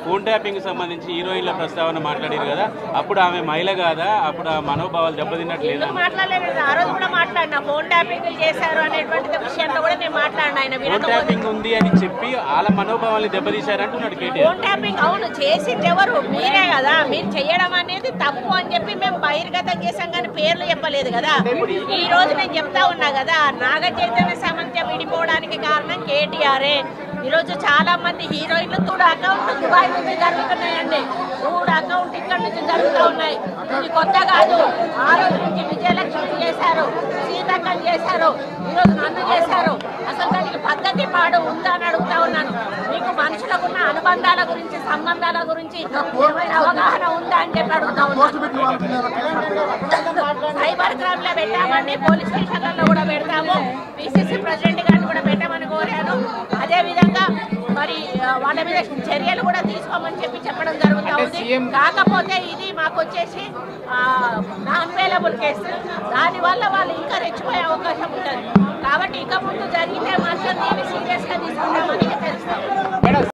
Phone tapping సంబంధించి హీరోయిన్ల ప్రస్తావన మాట్లాడారు కదా, అప్పుడు ఆమె మహిళ కాదా, అప్పుడు ఆ మనోభావాలు దెబ్బతిన్నట్లేదు మాట్లాడలేదు. ఆ రోజు కూడా మాట్లాడినా ఫోన్ ట్యాపింగ్ చేశారు అనేటువంటి విషయంలో కూడా నేను మాట్లాడినా. ఫోన్ ట్యాపింగ్ ఉంది అని చెప్పి వాళ్ళ మనోభావాన్ని దెబ్బతీశారు అంటున్నాడు కేటీఆర్. ఫోన్ ట్యాపింగ్ అవును చేసింది ఎవరు? మీరే కదా. మీరు చేయడం అనేది తప్పు అని చెప్పి మేము బహిర్గతం చేసాం కానీ పేర్లు చెప్పలేదు కదా. ఈ రోజు నేను చెప్తా ఉన్నా కదా, నాగ చైతన్య సమంత విడిపోవడానికి కారణం కేటీఆరే. ఈరోజు చాలా మంది హీరోయిన్లు తూడు అకౌంట్ దుబాయ్ నుంచి జరుగుతున్నాయండి. తూడు అకౌంట్ ఇక్కడ నుంచి జరుగుతూ ఉన్నాయి. ఇది కొత్త కాదు. ఆ రోజు నుంచి విజయలక్ష్మి చేశారు, సీతక్కని చేశారు, ఈరోజు నన్ను చేశారు. అసలు దానికి పద్ధతి పాడు ఉందా అని అడుగుతా ఉన్నాను. మీకు మనుషులకు ఉన్న అనుబంధాల గురించి, సంబంధాల గురించి ఏమైనా అవగాహన ఉందా అని చెప్పి అడుగుతా ఉన్నాను. సైబర్ క్రైమ్ లో పెట్టామండి, పోలీస్ స్టేషన్లలో కూడా పెడతాము. పిసిసి ప్రెసిడెంట్ గారిని కూడా పెట్టామని కోరాను. అదేవిధంగా మరి వాళ్ళ మీద చర్యలు కూడా తీసుకోమని చెప్పడం జరుగుతూ ఉంది. కాకపోతే ఇది మాకు వచ్చేసి నాన్ అవైలబుల్ కేసు. దానివల్ల వాళ్ళు ఇంకా రెచ్చిపోయే అవకాశం ఉంటుంది. కాబట్టి ఇక ముందు